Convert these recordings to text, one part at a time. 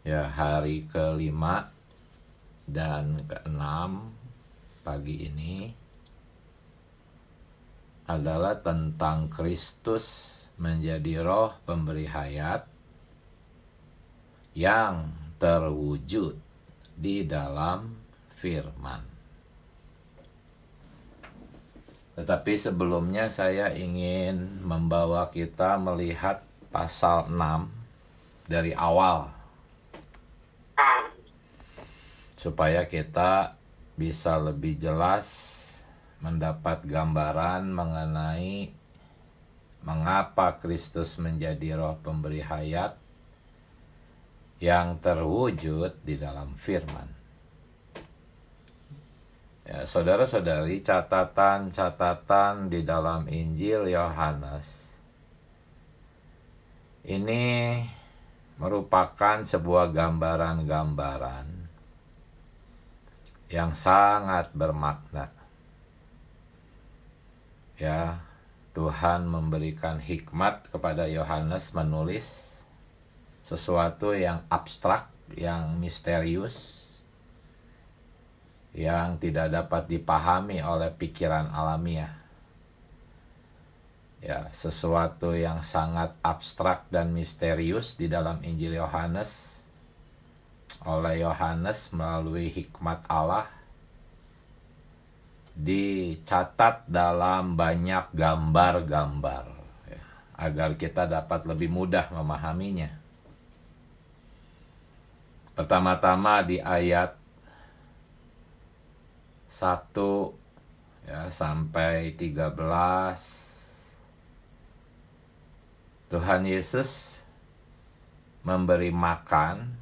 Ya, hari kelima dan keenam pagi ini adalah tentang Kristus menjadi roh pemberi hayat yang terwujud di dalam firman. Tetapi sebelumnya saya ingin membawa kita melihat pasal 6 dari awal, supaya kita bisa lebih jelas mendapat gambaran mengenai mengapa Kristus menjadi roh pemberi hayat yang terwujud di dalam firman. Ya, saudara-saudari, catatan-catatan di dalam Injil Yohanes ini merupakan sebuah gambaran-gambaran yang sangat bermakna. Ya, Tuhan memberikan hikmat kepada Yohanes menulis sesuatu yang abstrak, yang misterius, yang tidak dapat dipahami oleh pikiran alamiah. Ya, sesuatu yang sangat abstrak dan misterius di dalam Injil Yohanes oleh Yohanes melalui hikmat Allah dicatat dalam banyak gambar-gambar, ya, agar kita dapat lebih mudah memahaminya. Pertama-tama di ayat 1 ya, sampai 13, Tuhan Yesus memberi makan,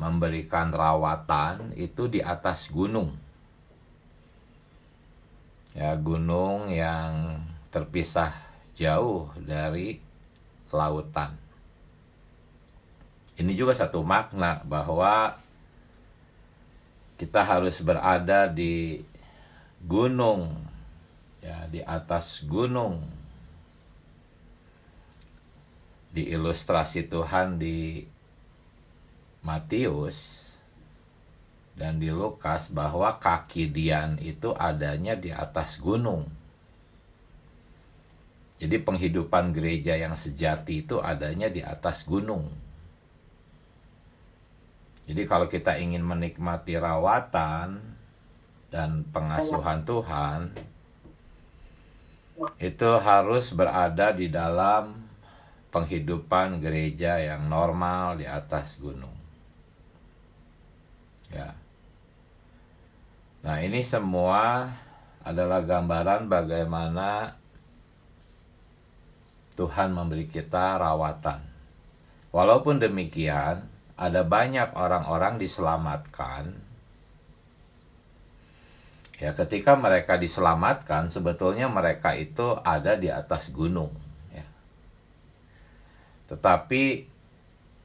memberikan rawatan itu di atas gunung. Ya, gunung yang terpisah jauh dari lautan. Ini juga satu makna bahwa kita harus berada di gunung, ya, di atas gunung. Di ilustrasi Tuhan di Matius dan di Lukas bahwa kaki Dian itu adanya di atas gunung. Jadi penghidupan gereja yang sejati itu adanya di atas gunung. Jadi kalau kita ingin menikmati rawatan dan pengasuhan Tuhan, itu harus berada di dalam penghidupan gereja yang normal di atas gunung. Ya. Nah, ini semua adalah gambaran bagaimana Tuhan memberi kita rawatan. Walaupun demikian, ada banyak orang-orang diselamatkan. Ya, ketika mereka diselamatkan, sebetulnya mereka itu ada di atas gunung. Ya. Tetapi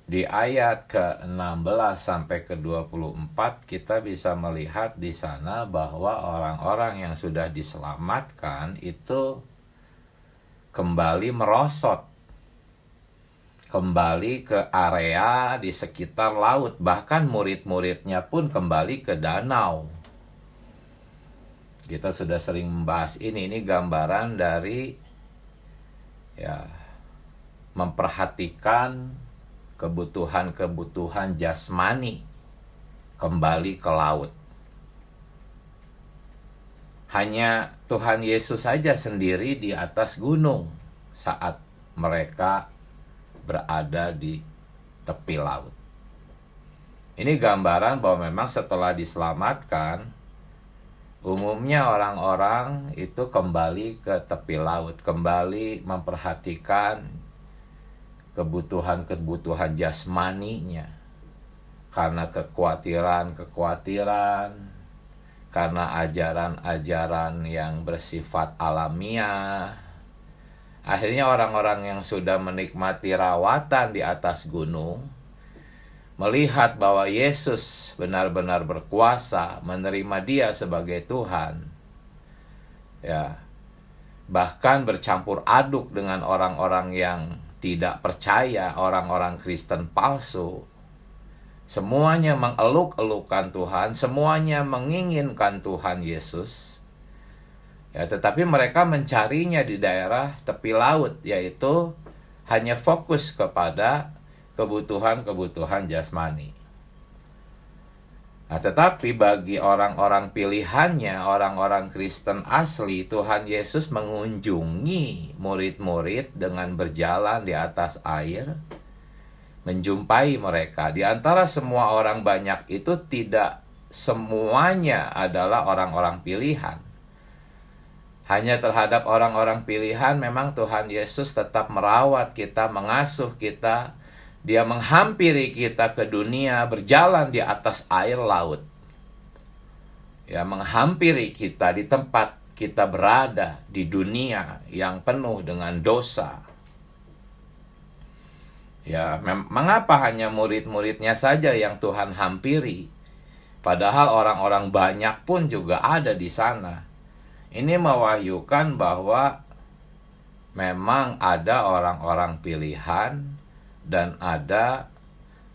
di ayat ke-16 sampai ke-24 kita bisa melihat di sana bahwa orang-orang yang sudah diselamatkan itu kembali merosot, kembali ke area di sekitar laut, bahkan murid-muridnya pun kembali ke danau. Kita sudah sering membahas ini gambaran dari ya, memperhatikan kebutuhan-kebutuhan jasmani kembali ke laut. Hanya Tuhan Yesus saja sendiri di atas gunung saat mereka berada di tepi laut. Ini gambaran bahwa memang setelah diselamatkan, umumnya orang-orang itu kembali ke tepi laut, kembali memperhatikan kebutuhan-kebutuhan jasmaninya, karena kekhawatiran, karena ajaran-ajaran yang bersifat alamiah. Akhirnya orang-orang yang sudah menikmati rawatan di atas gunung melihat bahwa Yesus benar-benar berkuasa, menerima Dia sebagai Tuhan, ya, bahkan bercampur aduk dengan orang-orang yang tidak percaya, orang-orang Kristen palsu, Semuanya mengeluk-elukan Tuhan, semuanya menginginkan Tuhan Yesus. Ya, tetapi mereka mencarinya di daerah tepi laut, yaitu hanya fokus kepada kebutuhan-kebutuhan jasmani. Nah, tetapi bagi orang-orang pilihannya, orang-orang Kristen asli, Tuhan Yesus mengunjungi murid-murid dengan berjalan di atas air, menjumpai mereka. Di antara semua orang banyak itu, tidak semuanya adalah orang-orang pilihan. Hanya terhadap orang-orang pilihan memang Tuhan Yesus tetap merawat kita, mengasuh kita. Dia menghampiri kita ke dunia, berjalan di atas air laut. Ya, menghampiri kita di tempat kita berada di dunia yang penuh dengan dosa. Ya, mengapa hanya murid-muridnya saja yang Tuhan hampiri? Padahal orang-orang banyak pun juga ada di sana. Ini mewahyukan bahwa memang ada orang-orang pilihan dan ada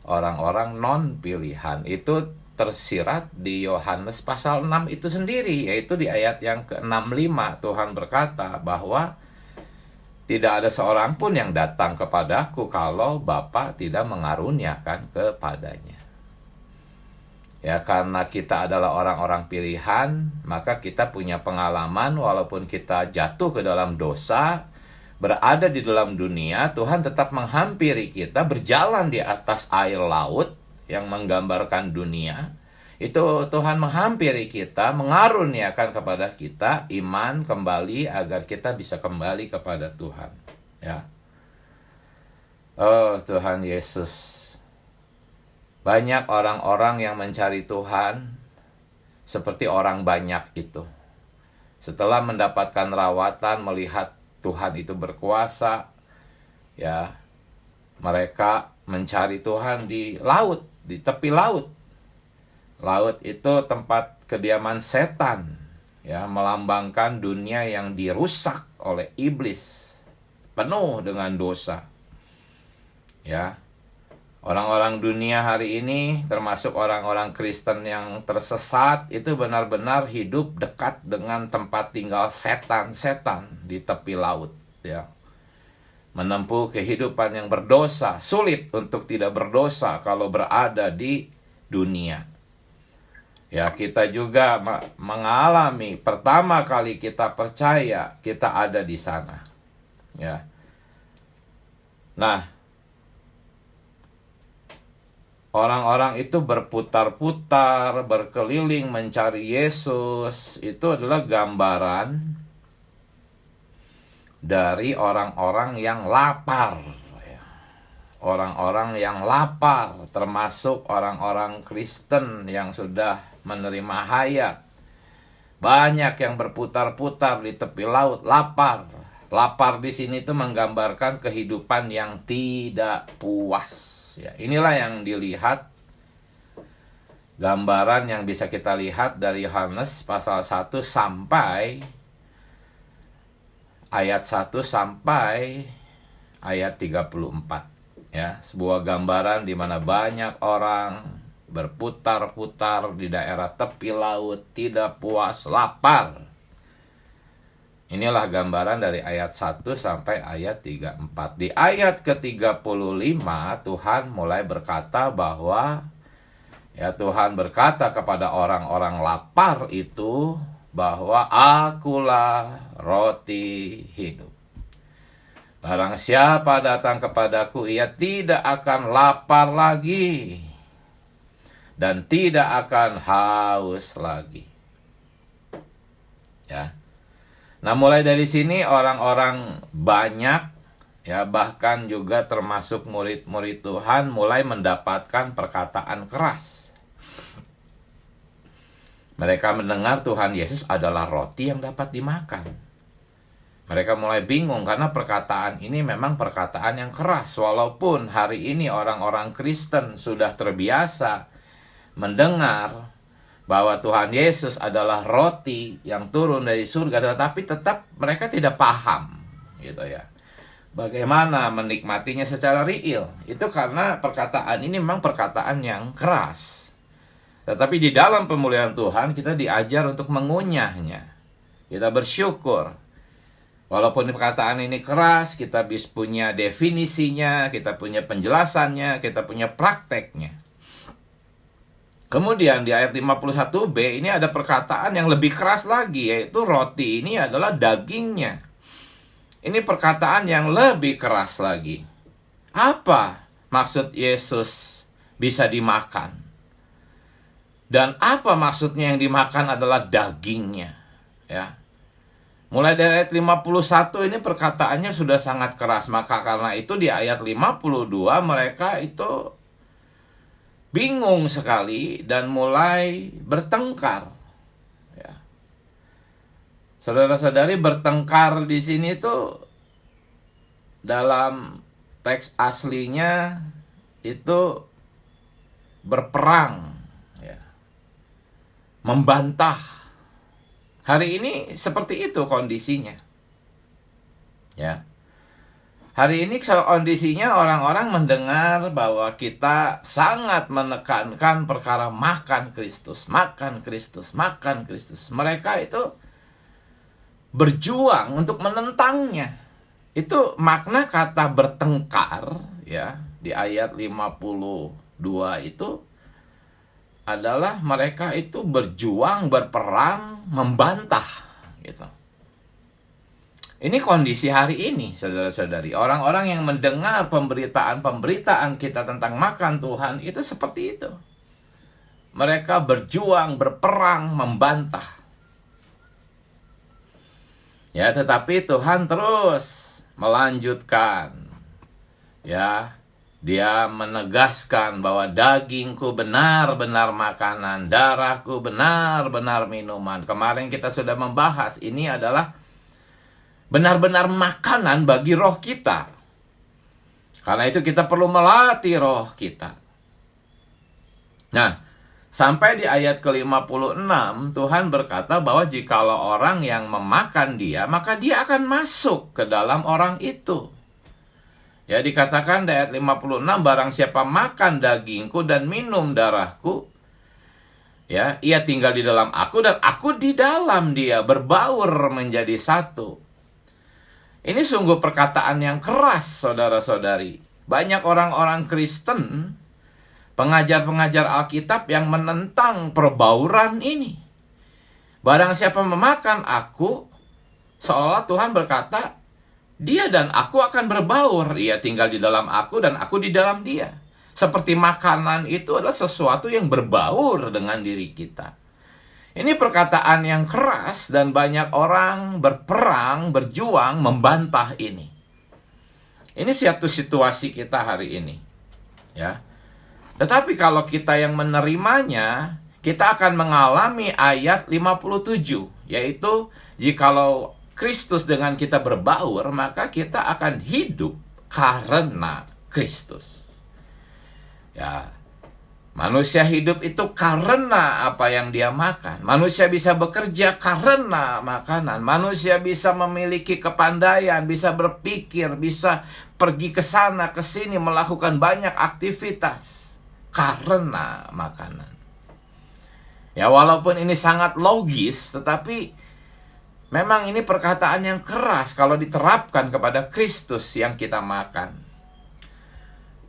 orang-orang non-pilihan. Itu tersirat di Yohanes pasal 6 itu sendiri, yaitu di ayat yang ke-65. Tuhan berkata bahwa tidak ada seorang pun yang datang kepadaku kalau Bapa tidak mengaruniakan kepadanya. Ya, karena kita adalah orang-orang pilihan, maka kita punya pengalaman walaupun kita jatuh ke dalam dosa, berada di dalam dunia, Tuhan tetap menghampiri kita, berjalan di atas air laut yang menggambarkan dunia. Itu Tuhan menghampiri kita, mengaruniakan kepada kita iman kembali agar kita bisa kembali kepada Tuhan. Ya. Oh, Tuhan Yesus. Banyak orang-orang yang mencari Tuhan seperti orang banyak itu. Setelah mendapatkan rawatan, melihat Tuhan itu berkuasa, ya, mereka mencari Tuhan di laut, di tepi laut. Laut itu tempat kediaman setan, ya, melambangkan dunia yang dirusak oleh iblis, penuh dengan dosa. Ya, orang-orang dunia hari ini, termasuk orang-orang Kristen yang tersesat, itu benar-benar hidup dekat dengan tempat tinggal setan-setan di tepi laut. Ya, menempuh kehidupan yang berdosa. Sulit untuk tidak berdosa kalau berada di dunia. Ya, kita juga mengalami pertama kali kita percaya kita ada di sana. Ya. Nah, orang-orang itu berputar-putar, berkeliling mencari Yesus. Itu adalah gambaran dari orang-orang yang lapar. Orang-orang yang lapar, termasuk orang-orang Kristen yang sudah menerima hayat. Banyak yang berputar-putar di tepi laut, lapar. Lapar di sini itu menggambarkan kehidupan yang tidak puas. Ya, inilah yang dilihat, gambaran yang bisa kita lihat dari Yohanes pasal 1 sampai ayat 1 sampai ayat 34. Ya, sebuah gambaran di mana banyak orang berputar-putar di daerah tepi laut, tidak puas, lapar. Inilah gambaran dari ayat 1 sampai ayat 34. Di ayat ke-35 Tuhan mulai berkata bahwa, ya, Tuhan berkata kepada orang-orang lapar itu bahwa akulah roti hidup. Barang siapa datang kepadaku, ia tidak akan lapar lagi dan tidak akan haus lagi. Ya. Nah, mulai dari sini orang-orang banyak, ya, bahkan juga termasuk murid-murid Tuhan mulai mendapatkan perkataan keras. Mereka mendengar Tuhan Yesus adalah roti yang dapat dimakan. Mereka mulai bingung karena perkataan ini memang perkataan yang keras. Walaupun hari ini orang-orang Kristen sudah terbiasa mendengar bahwa Tuhan Yesus adalah roti yang turun dari surga, tetapi tetap mereka tidak paham, gitu ya. bagaimana menikmatinya secara real. Itu karena perkataan ini memang perkataan yang keras. Tetapi di dalam pemulihan Tuhan kita diajar untuk mengunyahnya. Kita bersyukur. Walaupun perkataan ini keras, kita bisa punya definisinya, kita punya penjelasannya, kita punya prakteknya. Kemudian di ayat 51b ini ada perkataan yang lebih keras lagi, yaitu roti ini adalah dagingnya. Ini perkataan yang lebih keras lagi. Apa maksud Yesus bisa dimakan? Dan apa maksudnya yang dimakan adalah dagingnya? Ya. Mulai dari ayat 51 ini perkataannya sudah sangat keras. Maka karena itu di ayat 52 mereka itu bingung sekali dan mulai bertengkar. Ya. Saudara-saudari, bertengkar di sini itu dalam teks aslinya itu berperang. Membantah. Hari ini seperti itu kondisinya. Ya. Hari ini kondisinya orang-orang mendengar bahwa kita sangat menekankan perkara makan Kristus, makan Kristus, makan Kristus. Mereka itu berjuang untuk menentangnya. Itu makna kata bertengkar, ya, di ayat 52 itu adalah mereka itu berjuang, berperang, membantah gitu. Ini kondisi hari ini, saudara-saudari. Orang-orang yang mendengar pemberitaan kita tentang makan Tuhan itu seperti itu. Mereka berjuang, berperang, membantah. Ya, tetapi Tuhan terus melanjutkan. Ya, Dia menegaskan bahwa dagingku benar-benar makanan, darahku benar-benar minuman. Kemarin kita sudah membahas, ini adalah benar-benar makanan bagi roh kita. Karena itu kita perlu melatih roh kita. Nah, sampai di ayat ke-56, Tuhan berkata bahwa jikalau orang yang memakan dia, maka dia akan masuk ke dalam orang itu. Ya, dikatakan di ayat 56, barang siapa makan dagingku dan minum darahku, ya, ia tinggal di dalam aku dan aku di dalam dia, berbaur menjadi satu. Ini sungguh perkataan yang keras, saudara-saudari. Banyak orang-orang Kristen, pengajar-pengajar Alkitab yang menentang perbauran ini. Barang siapa memakan aku, seolah Tuhan berkata, dia dan aku akan berbaur. Ia tinggal di dalam aku dan aku di dalam dia. Seperti makanan itu adalah sesuatu yang berbaur dengan diri kita. Ini perkataan yang keras dan banyak orang berperang, berjuang, membantah ini. Ini suatu situasi kita hari ini. Ya. Tetapi kalau kita yang menerimanya, kita akan mengalami ayat 57. Yaitu, jikalau Kristus dengan kita berbaur, maka kita akan hidup karena Kristus. Ya, manusia hidup itu karena apa yang dia makan. Manusia bisa bekerja karena makanan. Manusia bisa memiliki kepandaian, bisa berpikir, bisa pergi ke sana, ke sini, melakukan banyak aktivitas karena makanan. Ya, walaupun ini sangat logis, tetapi memang ini perkataan yang keras kalau diterapkan kepada Kristus yang kita makan.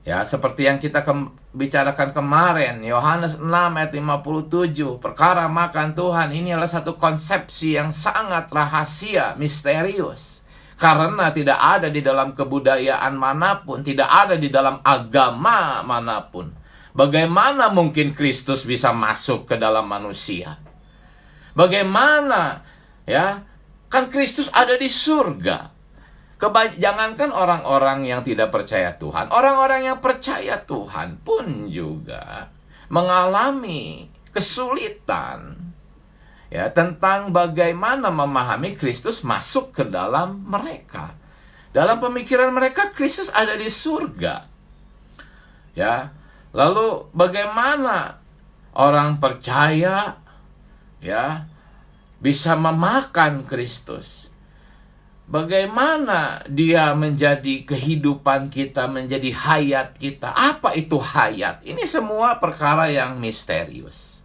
Ya, seperti yang kita bicarakan kemarin, Yohanes 6 ayat 57, perkara makan Tuhan ini adalah satu konsepsi yang sangat rahasia, misterius. Karena tidak ada di dalam kebudayaan manapun, tidak ada di dalam agama manapun. Bagaimana mungkin Kristus bisa masuk ke dalam manusia? Bagaimana, ya? Kan Kristus ada di surga. Jangankan orang-orang yang tidak percaya Tuhan, orang-orang yang percaya Tuhan pun juga mengalami kesulitan, ya, tentang bagaimana memahami Kristus masuk ke dalam mereka. Dalam pemikiran mereka Kristus ada di surga. Ya. Lalu bagaimana orang percaya, ya, bisa memakan Kristus? Bagaimana dia menjadi kehidupan kita, menjadi hayat kita? Apa itu hayat? Ini semua perkara yang misterius.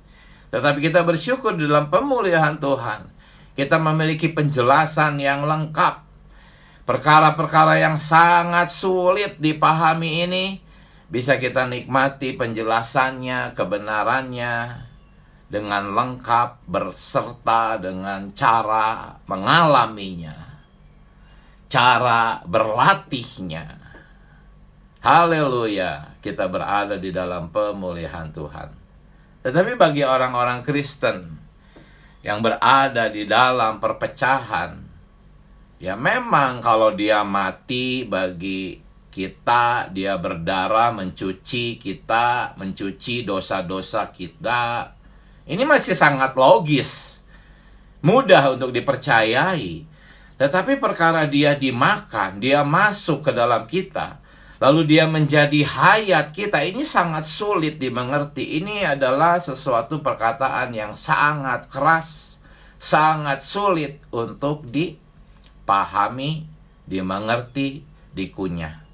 Tetapi kita bersyukur dalam pemulihan Tuhan, kita memiliki penjelasan yang lengkap. Perkara-perkara yang sangat sulit dipahami ini bisa kita nikmati penjelasannya, kebenarannya dengan lengkap, berserta dengan cara mengalaminya, cara berlatihnya. Haleluya, kita berada di dalam pemulihan Tuhan. Tetapi bagi orang-orang Kristen yang berada di dalam perpecahan, ya memang kalau dia mati bagi kita, dia berdarah mencuci kita, mencuci dosa-dosa kita. Ini masih sangat logis, mudah untuk dipercayai. Tetapi perkara dia dimakan, dia masuk ke dalam kita, lalu dia menjadi hayat kita, ini sangat sulit dimengerti. Ini adalah sesuatu perkataan yang sangat keras, sangat sulit untuk dipahami, dimengerti, dikunyah.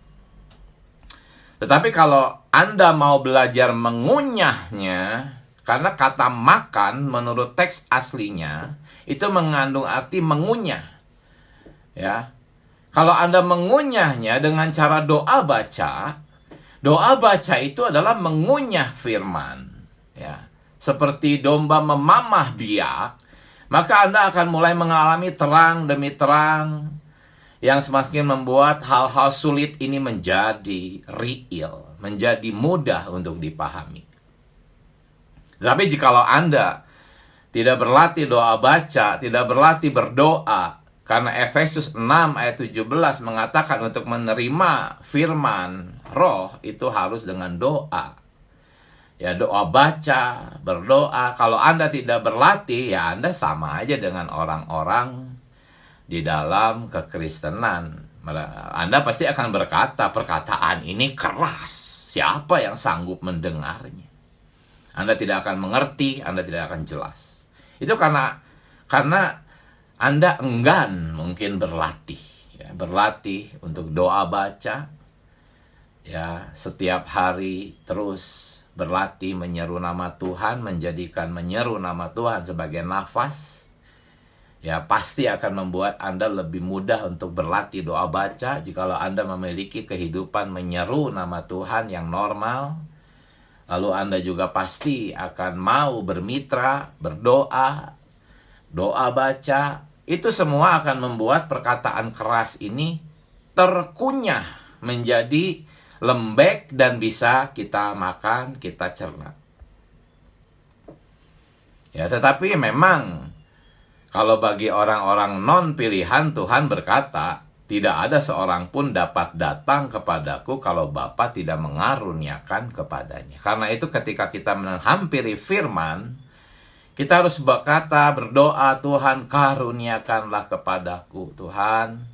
Tetapi kalau Anda mau belajar mengunyahnya, karena kata makan menurut teks aslinya itu mengandung arti mengunyah. Ya, kalau Anda mengunyahnya dengan cara doa baca itu adalah mengunyah firman. Ya, seperti domba memamah biak, maka Anda akan mulai mengalami terang demi terang yang semakin membuat hal-hal sulit ini menjadi real, menjadi mudah untuk dipahami. Tapi jikalau Anda tidak berlatih doa baca, tidak berlatih berdoa, karena Efesus 6 ayat 17 mengatakan untuk menerima firman roh itu harus dengan doa. Ya, doa baca, berdoa. Kalau Anda tidak berlatih, ya Anda sama aja dengan orang-orang di dalam kekristenan. Anda pasti akan berkata, perkataan ini keras. Siapa yang sanggup mendengarnya? Anda tidak akan mengerti, Anda tidak akan jelas. Itu karena Anda enggan mungkin berlatih, ya, berlatih untuk doa baca, ya, setiap hari terus berlatih menyeru nama Tuhan, menjadikan menyeru nama Tuhan sebagai nafas, ya, pasti akan membuat Anda lebih mudah untuk berlatih doa baca. Jikalau Anda memiliki kehidupan menyeru nama Tuhan yang normal, lalu Anda juga pasti akan mau bermitra, berdoa, doa baca. Itu semua akan membuat perkataan keras ini terkunyah menjadi lembek dan bisa kita makan, kita cerna. Ya, tetapi memang kalau bagi orang-orang non pilihan, Tuhan berkata, tidak ada seorang pun dapat datang kepadaku kalau Bapa tidak mengaruniakan kepadanya. Karena itu ketika kita menghampiri firman, kita harus berkata, berdoa, Tuhan karuniakanlah kepadaku, Tuhan,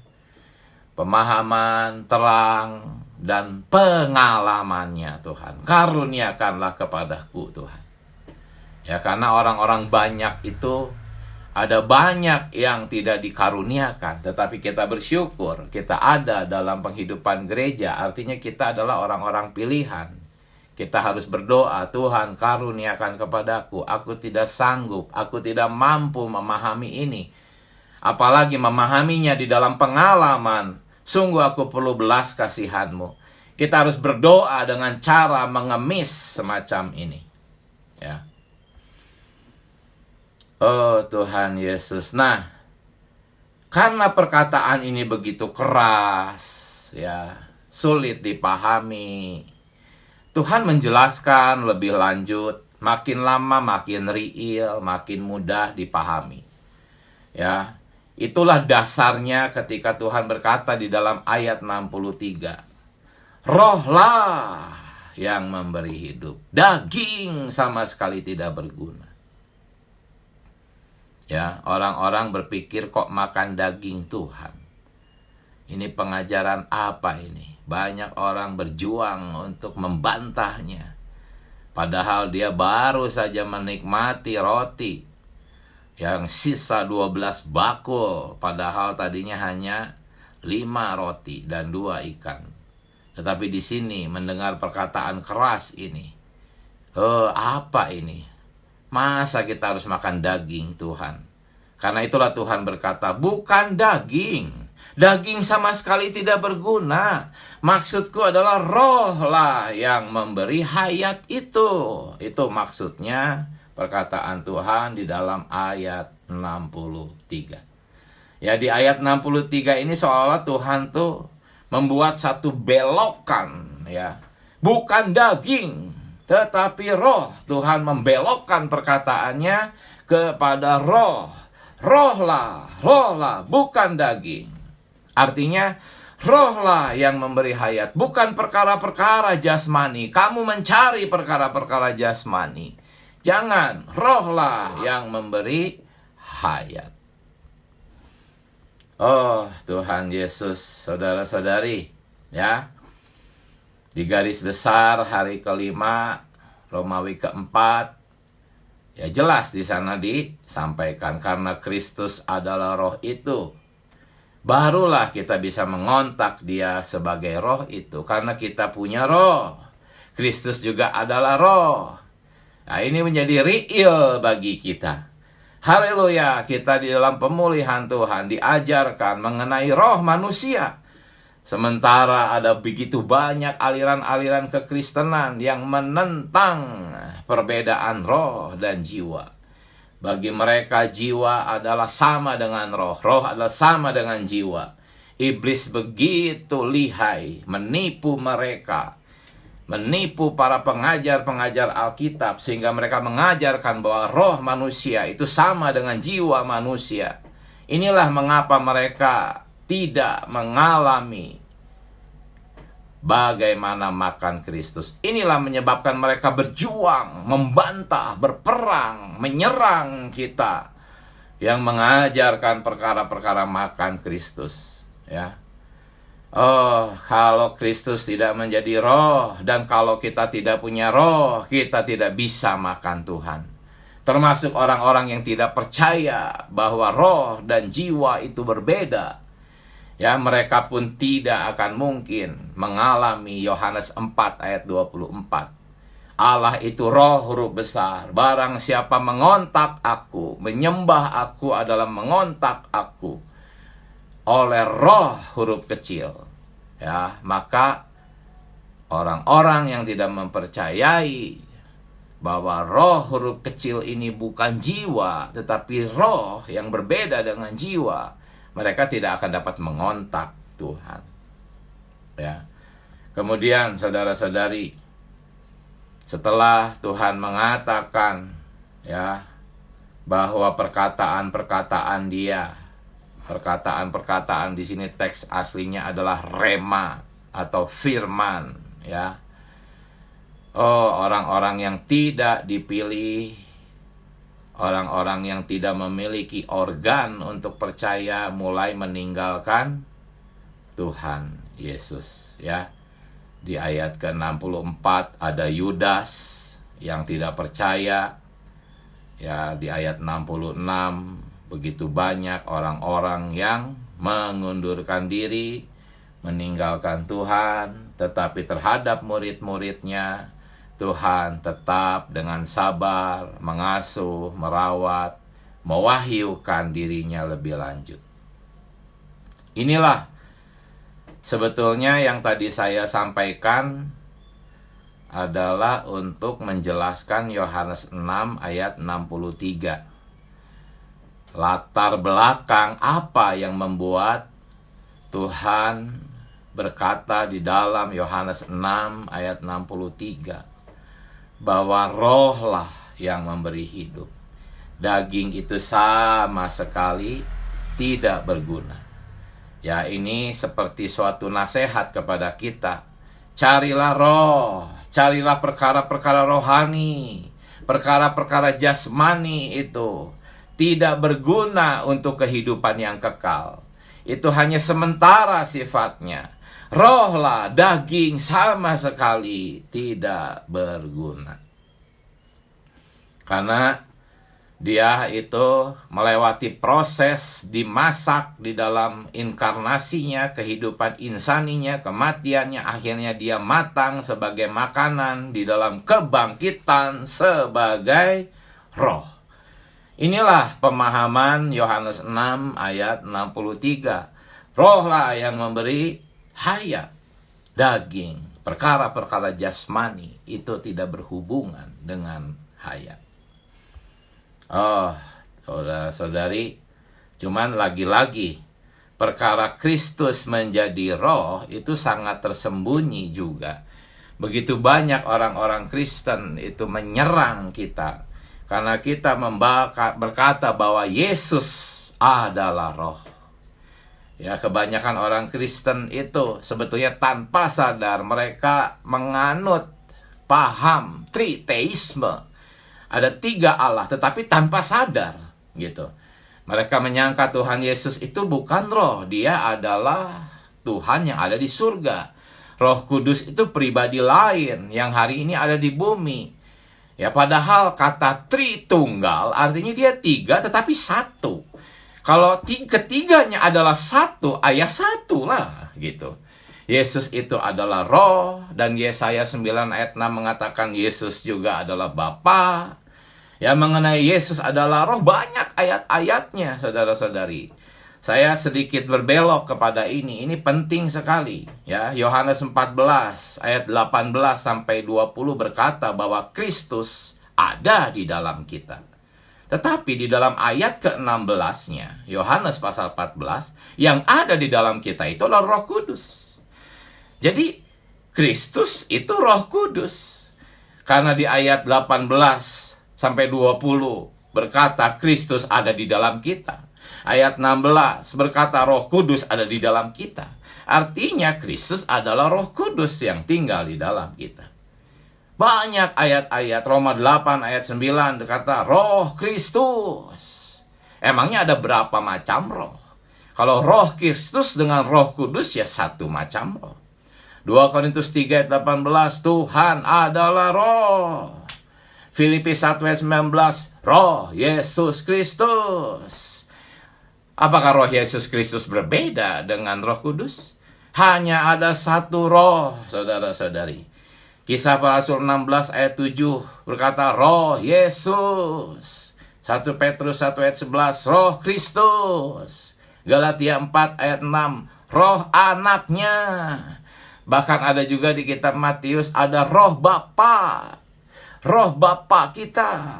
pemahaman, terang, dan pengalamannya, Tuhan. Karuniakanlah kepadaku, Tuhan. Ya, karena orang-orang banyak itu, ada banyak yang tidak dikaruniakan. Tetapi kita bersyukur, kita ada dalam penghidupan gereja. Artinya kita adalah orang-orang pilihan. Kita harus berdoa, Tuhan karuniakan kepadaku, aku tidak sanggup, aku tidak mampu memahami ini. Apalagi memahaminya di dalam pengalaman, sungguh aku perlu belas kasihan-Mu. Kita harus berdoa dengan cara mengemis semacam ini. Ya. Oh Tuhan Yesus. Nah, karena perkataan ini begitu keras, ya, sulit dipahami, Tuhan menjelaskan lebih lanjut, makin lama makin real, makin mudah dipahami. Ya, itulah dasarnya ketika Tuhan berkata di dalam ayat 63, rohlah yang memberi hidup, daging sama sekali tidak berguna. Ya, orang-orang berpikir kok makan daging Tuhan. Ini pengajaran apa ini? Banyak orang berjuang untuk membantahnya. Padahal dia baru saja menikmati roti. yang sisa 12 bakul, padahal tadinya hanya 5 roti dan 2 ikan. Tetapi di sini mendengar perkataan keras ini, apa ini? Masa kita harus makan daging, Tuhan? Karena itulah Tuhan berkata, bukan daging. Daging sama sekali tidak berguna. Maksudku adalah roh lah yang memberi hayat itu. Itu maksudnya perkataan Tuhan di dalam ayat 63. Ya, di ayat 63 ini seolah Tuhan tuh membuat satu belokan, ya. Bukan daging, tetapi roh. Tuhan membelokkan perkataannya kepada roh. Roh lah, bukan daging. Artinya, roh lah yang memberi hayat, bukan perkara-perkara jasmani. Kamu mencari perkara-perkara jasmani. Jangan, roh lah yang memberi hayat. Oh, Tuhan Yesus, saudara-saudari, ya. Di garis besar hari kelima, Romawi keempat, ya jelas di sana disampaikan, karena Kristus adalah roh itu, barulah kita bisa mengontak dia sebagai roh itu. Karena kita punya roh, Kristus juga adalah roh. Nah, ini menjadi real bagi kita. Haleluya, kita di dalam pemulihan Tuhan diajarkan mengenai roh manusia. Sementara ada begitu banyak aliran-aliran kekristenan yang menentang perbedaan roh dan jiwa. Bagi mereka jiwa adalah sama dengan roh, roh adalah sama dengan jiwa. Iblis begitu lihai menipu mereka, menipu para pengajar-pengajar Alkitab, sehingga mereka mengajarkan bahwa roh manusia itu sama dengan jiwa manusia. Inilah mengapa mereka tidak mengalami bagaimana makan Kristus. Inilah menyebabkan mereka berjuang, membantah, berperang, menyerang kita yang mengajarkan perkara-perkara makan Kristus, ya. Oh, kalau Kristus tidak menjadi roh, dan kalau kita tidak punya roh, kita tidak bisa makan Tuhan. Termasuk orang-orang yang tidak percaya bahwa roh dan jiwa itu berbeda. Ya, mereka pun tidak akan mungkin mengalami Yohanes 4 ayat 24. Allah itu roh huruf besar. Barang siapa mengontak aku, menyembah aku adalah mengontak aku oleh roh huruf kecil. Ya, maka orang-orang yang tidak mempercayai bahwa roh huruf kecil ini bukan jiwa, tetapi roh yang berbeda dengan jiwa, mereka tidak akan dapat mengontak Tuhan. Ya. Kemudian saudara-saudari, setelah Tuhan mengatakan, ya, bahwa perkataan-perkataan Dia, perkataan-perkataan di sini teks aslinya adalah rema atau firman, ya. Oh, orang-orang yang tidak dipilih, orang-orang yang tidak memiliki organ untuk percaya mulai meninggalkan Tuhan Yesus, ya. Di ayat ke-64 ada Yudas yang tidak percaya. Ya, di ayat 66 begitu banyak orang-orang yang mengundurkan diri, meninggalkan Tuhan, tetapi terhadap murid-muridnya Tuhan tetap dengan sabar mengasuh, merawat, mewahyukan dirinya lebih lanjut. Inilah sebetulnya yang tadi saya sampaikan adalah untuk menjelaskan Yohanes 6 ayat 63. Latar belakang apa yang membuat Tuhan berkata di dalam Yohanes 6 ayat 63. Bahwa rohlah yang memberi hidup. Daging itu sama sekali tidak berguna. Ya, ini seperti suatu nasihat kepada kita. Carilah roh, carilah perkara-perkara rohani, perkara-perkara jasmani itu tidak berguna untuk kehidupan yang kekal. Itu hanya sementara sifatnya. Rohlah, daging sama sekali tidak berguna. Karena Dia itu melewati proses dimasak di dalam inkarnasinya, kehidupan insaninya, kematiannya, akhirnya dia matang sebagai makanan di dalam kebangkitan sebagai roh. Inilah pemahaman Yohanes 6 ayat 63. Rohlah yang memberi hayat. Daging, perkara-perkara jasmani itu tidak berhubungan dengan hayat. Oh, saudara-saudari, cuman lagi-lagi perkara Kristus menjadi roh itu sangat tersembunyi juga. Begitu banyak orang-orang Kristen itu menyerang kita karena kita berkata bahwa Yesus adalah roh. Ya, kebanyakan orang Kristen itu sebetulnya tanpa sadar mereka menganut paham triteisme. Ada 3 Allah, tetapi tanpa sadar, gitu. Mereka menyangka Tuhan Yesus itu bukan roh, dia adalah Tuhan yang ada di surga. Roh Kudus itu pribadi lain yang hari ini ada di bumi. Ya, padahal kata Tritunggal artinya dia 3 tetapi 1. Kalau ketiganya adalah 1, ayah 1 lah, gitu. Yesus itu adalah roh, dan Yesaya 9 ayat 6 mengatakan Yesus juga adalah Bapa. Ya, mengenai Yesus adalah roh banyak ayat-ayatnya, saudara-saudari. Saya sedikit berbelok kepada ini penting sekali. Ya, Yohanes 14 ayat 18 sampai 20 berkata bahwa Kristus ada di dalam kita. Tetapi di dalam ayat ke-16-nya, Yohanes pasal 14, yang ada di dalam kita itu adalah Roh Kudus. Jadi, Kristus itu Roh Kudus. Karena di ayat 18 sampai 20 berkata Kristus ada di dalam kita. Ayat 16 berkata Roh Kudus ada di dalam kita. Artinya Kristus adalah Roh Kudus yang tinggal di dalam kita. Banyak ayat-ayat, Roma 8 ayat 9 berkata Roh Kristus. Emangnya ada berapa macam roh? Kalau Roh Kristus dengan Roh Kudus ya satu macam roh. 2 Korintus 3 ayat 18, Tuhan adalah roh. Filipi 1 ayat 19, roh Yesus Kristus. Apakah roh Yesus Kristus berbeda dengan Roh Kudus? Hanya ada satu roh, saudara-saudari. Kisah para Rasul 16 ayat 7 berkata roh Yesus. 1 Petrus 1 ayat 11, roh Kristus. Galatia 4 ayat 6, roh anaknya. Bahkan ada juga di kitab Matius ada roh Bapa. Roh Bapa kita.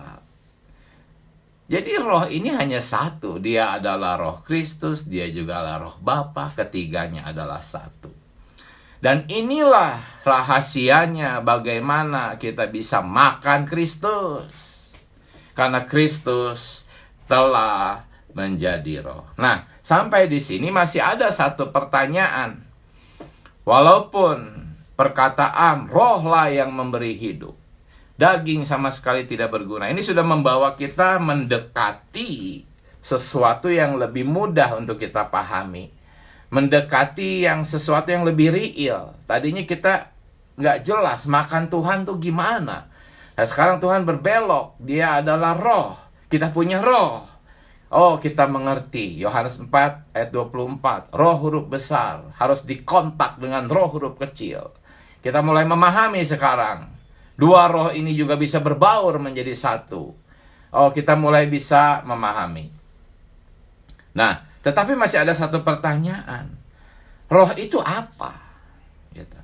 Jadi roh ini hanya satu. Dia adalah roh Kristus, dia juga adalah roh Bapa, ketiganya adalah satu. Dan inilah rahasianya bagaimana kita bisa makan Kristus. Karena Kristus telah menjadi roh. Nah, sampai di sini masih ada satu pertanyaan. Walaupun perkataan rohlah yang memberi hidup, daging sama sekali tidak berguna. Ini sudah membawa kita mendekati sesuatu yang lebih mudah untuk kita pahami. Mendekati sesuatu yang lebih real. Tadinya kita nggak jelas makan Tuhan tuh gimana. Nah, sekarang Tuhan berbelok. Dia adalah roh. Kita punya roh. Oh, kita mengerti. Yohanes 4 ayat 24. Roh huruf besar harus dikontak dengan roh huruf kecil. Kita mulai memahami sekarang. Dua roh ini juga bisa berbaur menjadi satu. Oh, kita mulai bisa memahami. Nah, tetapi masih ada satu pertanyaan. Roh itu apa? Gitu.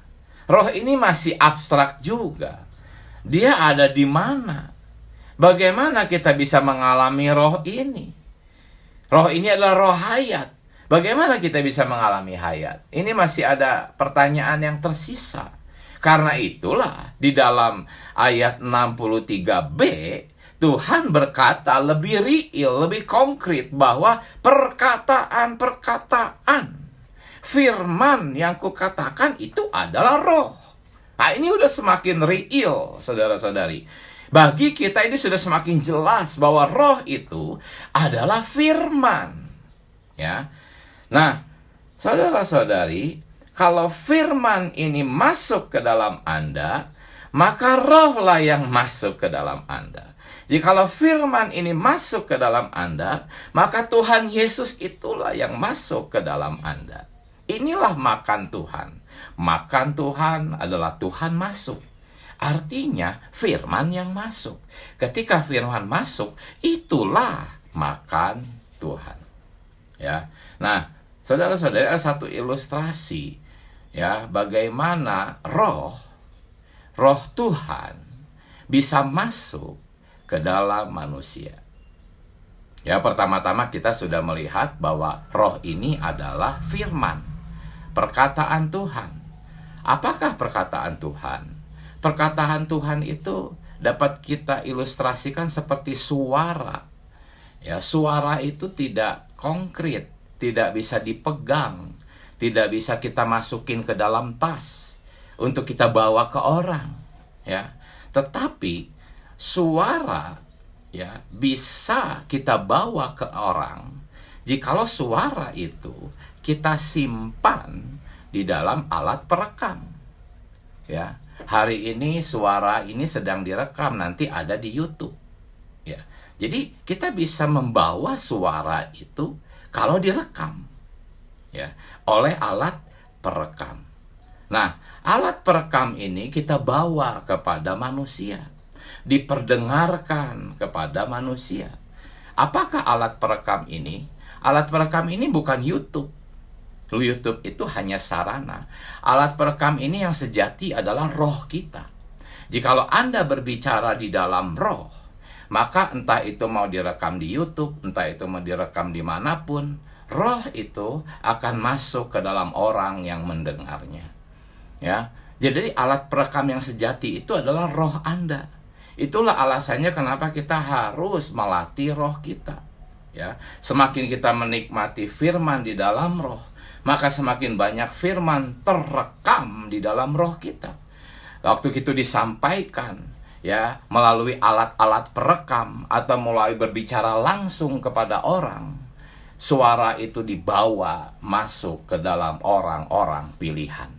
Roh ini masih abstrak juga. Dia ada di mana? Bagaimana kita bisa mengalami roh ini? Roh ini adalah roh hayat. Bagaimana kita bisa mengalami hayat? Ini masih ada pertanyaan yang tersisa. Karena itulah di dalam ayat 63b Tuhan berkata lebih real, lebih konkret bahwa perkataan-perkataan firman yang kukatakan itu adalah roh. Nah, ini udah semakin real, saudara-saudari. Bagi kita ini sudah semakin jelas bahwa roh itu adalah firman. Ya. Nah, saudara-saudari, kalau firman ini masuk ke dalam Anda, maka rohlah yang masuk ke dalam Anda. Jikalau firman ini masuk ke dalam Anda, maka Tuhan Yesus itulah yang masuk ke dalam Anda. Inilah makan Tuhan. Makan Tuhan adalah Tuhan masuk. Artinya firman yang masuk. Ketika firman masuk, itulah makan Tuhan. Ya. Nah, saudara-saudara, ada satu ilustrasi ya, bagaimana roh Tuhan bisa masuk ke dalam manusia. Ya, pertama-tama kita sudah melihat bahwa roh ini adalah firman, perkataan Tuhan. Apakah perkataan Tuhan? Perkataan Tuhan itu dapat kita ilustrasikan seperti suara. Ya, suara itu tidak konkret, tidak bisa dipegang, tidak bisa kita masukin ke dalam tas untuk kita bawa ke orang, ya. Tetapi suara ya bisa kita bawa ke orang jikalau suara itu kita simpan di dalam alat perekam. Ya, hari ini suara ini sedang direkam, nanti ada di YouTube. Ya. Jadi kita bisa membawa suara itu kalau direkam ya oleh alat perekam. Nah, alat perekam ini kita bawa kepada manusia, diperdengarkan kepada manusia. Apakah alat perekam ini? Alat perekam ini bukan YouTube. YouTube itu hanya sarana. Alat perekam ini yang sejati adalah roh kita. Jikalau Anda berbicara di dalam roh, maka entah itu mau direkam di YouTube, entah itu mau direkam dimanapun, roh itu akan masuk ke dalam orang yang mendengarnya. Ya, jadi alat perekam yang sejati itu adalah roh Anda. Itulah alasannya kenapa kita harus melatih roh kita. Ya, semakin kita menikmati firman di dalam roh, maka semakin banyak firman terekam di dalam roh kita. Waktu itu disampaikan ya melalui alat-alat perekam atau melalui berbicara langsung kepada orang, suara itu dibawa masuk ke dalam orang-orang pilihan.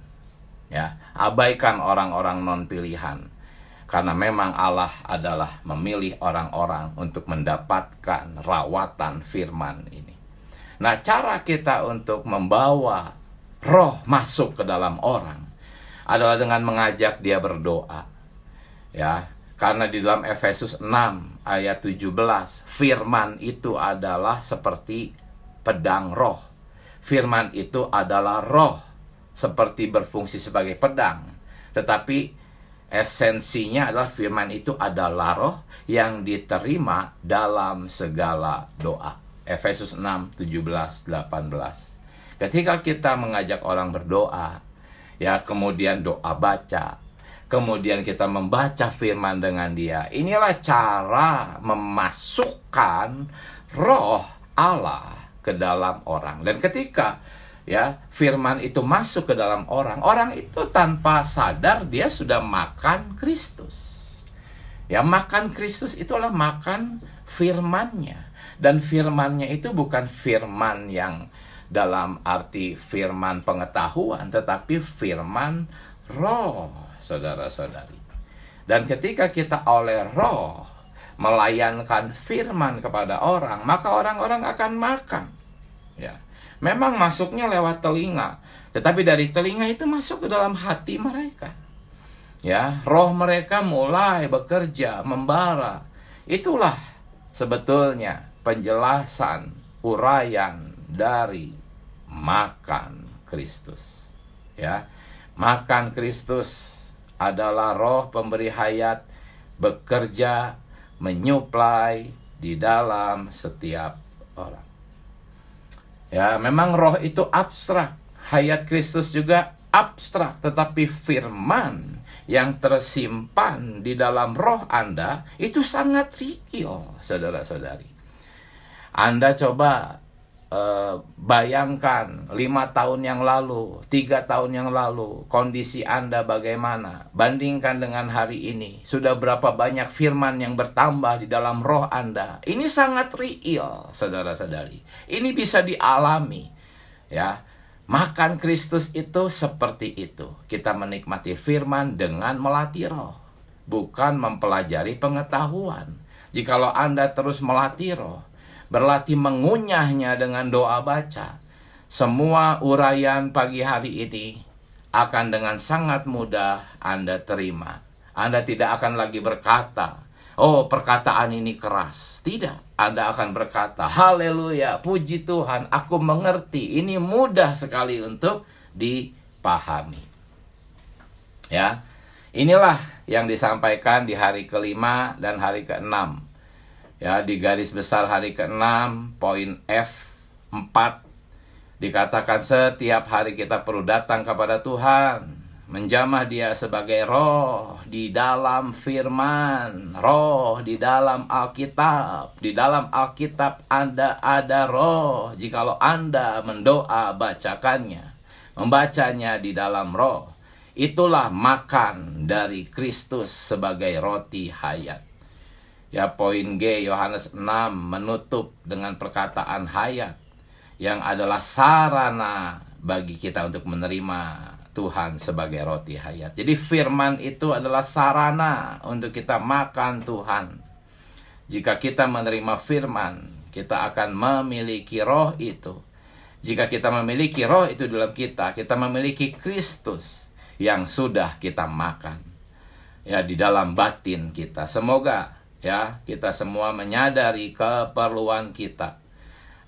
Ya, abaikan orang-orang non pilihan, karena memang Allah adalah memilih orang-orang untuk mendapatkan rawatan firman ini. Nah, cara kita untuk membawa roh masuk ke dalam orang adalah dengan mengajak dia berdoa. Ya, karena di dalam Efesus 6 ayat 17, firman itu adalah seperti pedang roh. Firman itu adalah roh, seperti berfungsi sebagai pedang. Tetapi esensinya adalah firman itu adalah roh yang diterima dalam segala doa. Efesus 6, 17, 18. Ketika kita mengajak orang berdoa, ya kemudian doa baca, kemudian kita membaca firman dengan dia, inilah cara memasukkan roh Allah ke dalam orang. Dan ketika ya firman itu masuk ke dalam orang, orang itu tanpa sadar dia sudah makan Kristus. Ya, makan Kristus itulah makan firman-Nya. Dan firman-Nya itu bukan firman yang dalam arti firman pengetahuan, tetapi firman roh, saudara-saudari. Dan ketika kita oleh roh melayankan firman kepada orang, maka orang-orang akan makan. Ya. Memang masuknya lewat telinga, tetapi dari telinga itu masuk ke dalam hati mereka. Ya, roh mereka mulai bekerja, membara. Itulah sebetulnya penjelasan, uraian dari makan Kristus. Ya, makan Kristus adalah roh pemberi hayat bekerja, menyuplai di dalam setiap orang. Ya, memang roh itu abstrak, hayat Kristus juga abstrak, tetapi firman yang tersimpan di dalam roh Anda itu sangat real, saudara-saudari. Anda coba bayangkan 5 tahun yang lalu, 3 tahun yang lalu, kondisi Anda bagaimana? Bandingkan dengan hari ini. Sudah berapa banyak firman yang bertambah di dalam roh Anda? Ini sangat real, saudara-saudari. Ini bisa dialami. Ya, makan Kristus itu seperti itu. Kita menikmati firman dengan melatih roh, bukan mempelajari pengetahuan. Jikalau Anda terus melatih roh, berlatih mengunyahnya dengan doa baca, semua uraian pagi hari ini akan dengan sangat mudah Anda terima. Anda tidak akan lagi berkata, oh perkataan ini keras. Tidak, Anda akan berkata, haleluya, puji Tuhan, aku mengerti. Ini mudah sekali untuk dipahami. Ya, inilah yang disampaikan di hari kelima dan hari ke-6. Ya, di garis besar hari ke-6, poin F4, dikatakan setiap hari kita perlu datang kepada Tuhan, menjamah Dia sebagai roh di dalam firman, roh di dalam Alkitab. Di dalam Alkitab Anda ada roh. Jikalau Anda mendoa bacakannya, membacanya di dalam roh, itulah makan dari Kristus sebagai roti hayat. Ya, poin G, Yohanes 6 menutup dengan perkataan hayat, yang adalah sarana bagi kita untuk menerima Tuhan sebagai roti hayat. Jadi firman itu adalah sarana untuk kita makan Tuhan. Jika kita menerima firman, kita akan memiliki roh itu. Jika kita memiliki roh itu dalam kita memiliki Kristus yang sudah kita makan, ya, di dalam batin kita. Semoga, ya, kita semua menyadari keperluan kita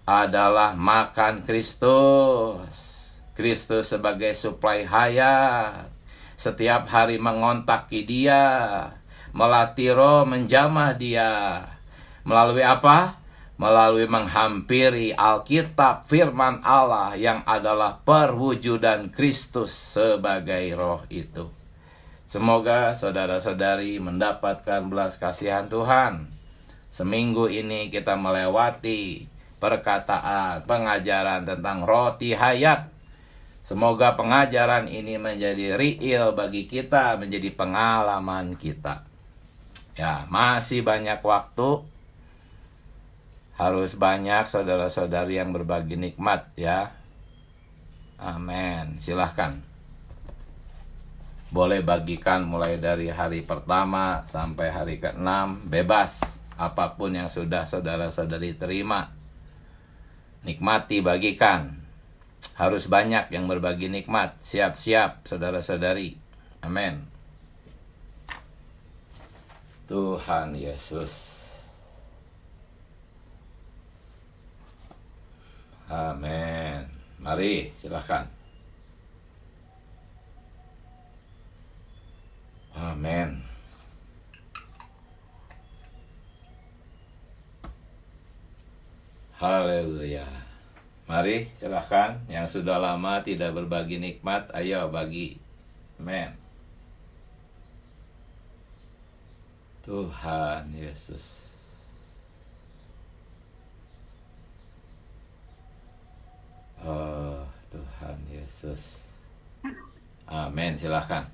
adalah makan Kristus. Kristus sebagai suplai hayat. Setiap hari mengontaki Dia, melatih roh, menjamah Dia. Melalui apa? Melalui menghampiri Alkitab, firman Allah yang adalah perwujudan Kristus sebagai roh itu. Semoga saudara-saudari mendapatkan belas kasihan Tuhan. Seminggu ini kita melewati perkataan, pengajaran tentang roti hayat. Semoga pengajaran ini menjadi real bagi kita, menjadi pengalaman kita. Ya, masih banyak waktu. Harus banyak saudara-saudari yang berbagi nikmat, ya. Amin. Silahkan. Boleh bagikan mulai dari hari pertama sampai hari ke-6. Bebas. Apapun yang sudah saudara-saudari terima, nikmati, bagikan. Harus banyak yang berbagi nikmat. Siap-siap saudara-saudari. Amin. Tuhan Yesus. Amin. Mari, silakan. Amin. Haleluya. Mari, silakan. Yang sudah lama tidak berbagi nikmat, ayo bagi. Amin. Tuhan Yesus. Oh, Tuhan Yesus. Amin, silakan.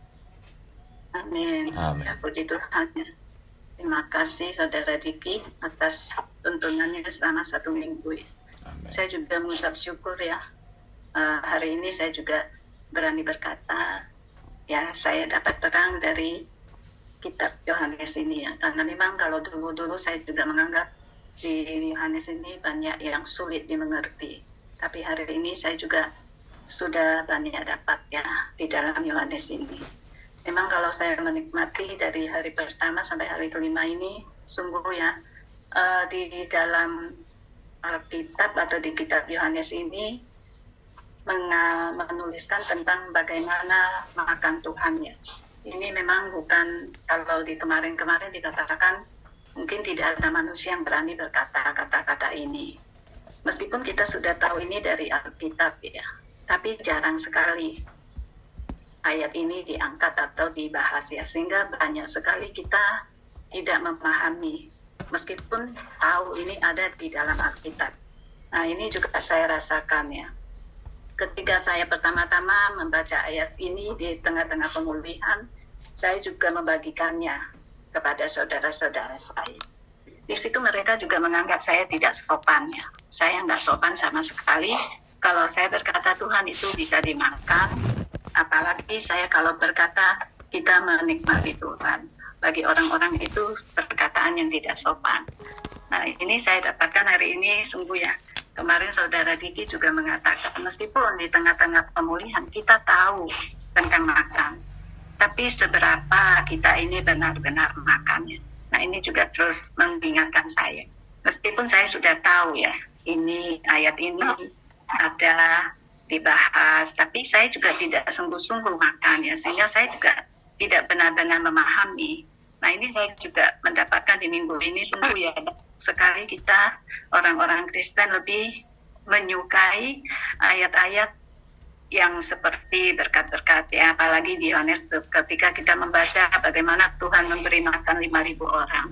Amin. Amin. Puji Tuhan. Terima kasih Saudara Diki atas tuntunannya selama 1 minggu. Amin. Saya juga mengucap syukur, ya. Hari ini saya juga berani berkata, ya, saya dapat terang dari kitab Yohanes ini, ya. Karena memang kalau dulu-dulu saya juga menganggap di Yohanes ini banyak yang sulit dimengerti. Tapi hari ini saya juga sudah banyak dapat, ya, di dalam Yohanes ini. Memang kalau saya menikmati dari hari pertama sampai hari kelima ini, sungguh, ya, di dalam Alkitab atau di kitab Yohanes ini menuliskan tentang bagaimana makan Tuhan, ya. Ini memang bukan, kalau di kemarin-kemarin dikatakan mungkin tidak ada manusia yang berani berkata kata-kata ini. Meskipun kita sudah tahu ini dari Alkitab, ya, tapi jarang sekali ayat ini diangkat atau dibahas, ya, sehingga banyak sekali kita tidak memahami, meskipun tahu ini ada di dalam Alkitab. Nah, ini juga saya rasakan, ya. Ketika saya pertama-tama membaca ayat ini di tengah-tengah pemulihan, saya juga membagikannya kepada saudara-saudara saya. Di situ mereka juga menganggap saya tidak sopan, ya. Saya nggak sopan sama sekali. Kalau saya berkata Tuhan itu bisa dimakan, apalagi saya kalau berkata kita menikmati Tuhan. Bagi orang-orang itu perkataan perkataan yang tidak sopan. Nah, ini saya dapatkan hari ini sungguh ya. Kemarin saudara Diki juga mengatakan, meskipun di tengah-tengah pemulihan kita tahu tentang makan, tapi seberapa kita ini benar-benar makannya. Nah, ini juga terus mengingatkan saya. Meskipun saya sudah tahu ya, ini ayat ini ada dibahas, tapi saya juga tidak sungguh-sungguh makan ya, sehingga saya juga tidak benar-benar memahami. Nah, ini saya juga mendapatkan di minggu ini sungguh ya, sekali kita orang-orang Kristen lebih menyukai ayat-ayat yang seperti berkat-berkat ya, apalagi di Yohanes ketika kita membaca bagaimana Tuhan memberi makan 5.000 orang.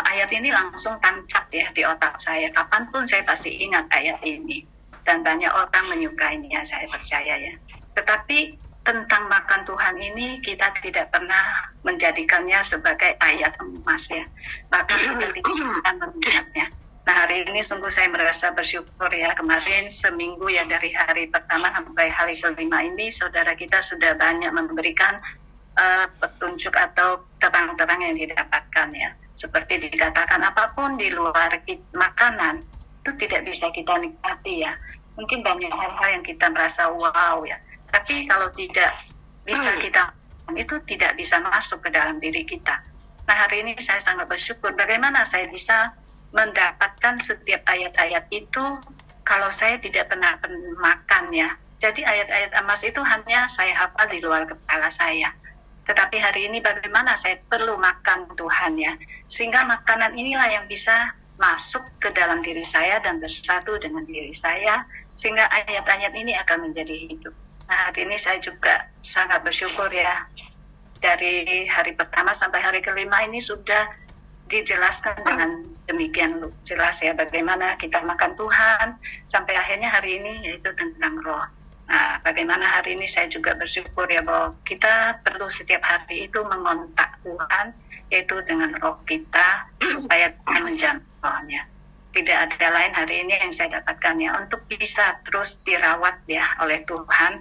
Ayat ini langsung tancap ya di otak saya. Kapanpun saya pasti ingat ayat ini. Dan banyak orang menyukainya, saya percaya ya. Tetapi tentang makan Tuhan ini kita tidak pernah menjadikannya sebagai ayat emas ya. Bahkan kita tidak akan mengingatnya. Nah, hari ini sungguh saya merasa bersyukur ya. Kemarin seminggu ya, dari hari pertama sampai hari kelima ini, saudara kita sudah banyak memberikan petunjuk atau terang-terang yang didapatkan ya. Seperti dikatakan, apapun di luar makanan itu tidak bisa kita nikmati ya. Mungkin banyak hal-hal yang kita merasa wow ya. Tapi kalau tidak bisa kita, itu tidak bisa masuk ke dalam diri kita. Nah, hari ini saya sangat bersyukur bagaimana saya bisa mendapatkan setiap ayat-ayat itu kalau saya tidak pernah makan ya. Jadi ayat-ayat emas itu hanya saya hafal di luar kepala saya. Tetapi hari ini bagaimana saya perlu makan Tuhan ya. Sehingga makanan inilah yang bisa masuk ke dalam diri saya dan bersatu dengan diri saya. Sehingga ayat-ayat ini akan menjadi hidup. Nah, hari ini saya juga sangat bersyukur ya. Dari hari pertama sampai hari kelima ini sudah dijelaskan dengan demikian jelas ya bagaimana kita makan Tuhan sampai akhirnya hari ini yaitu tentang roh. Nah, bagaimana hari ini saya juga bersyukur ya bahwa kita perlu setiap hari itu mengontak Tuhan yaitu dengan roh kita supaya kita menjamah rohnya. Tidak ada lain hari ini yang saya dapatkan ya untuk bisa terus dirawat ya oleh Tuhan.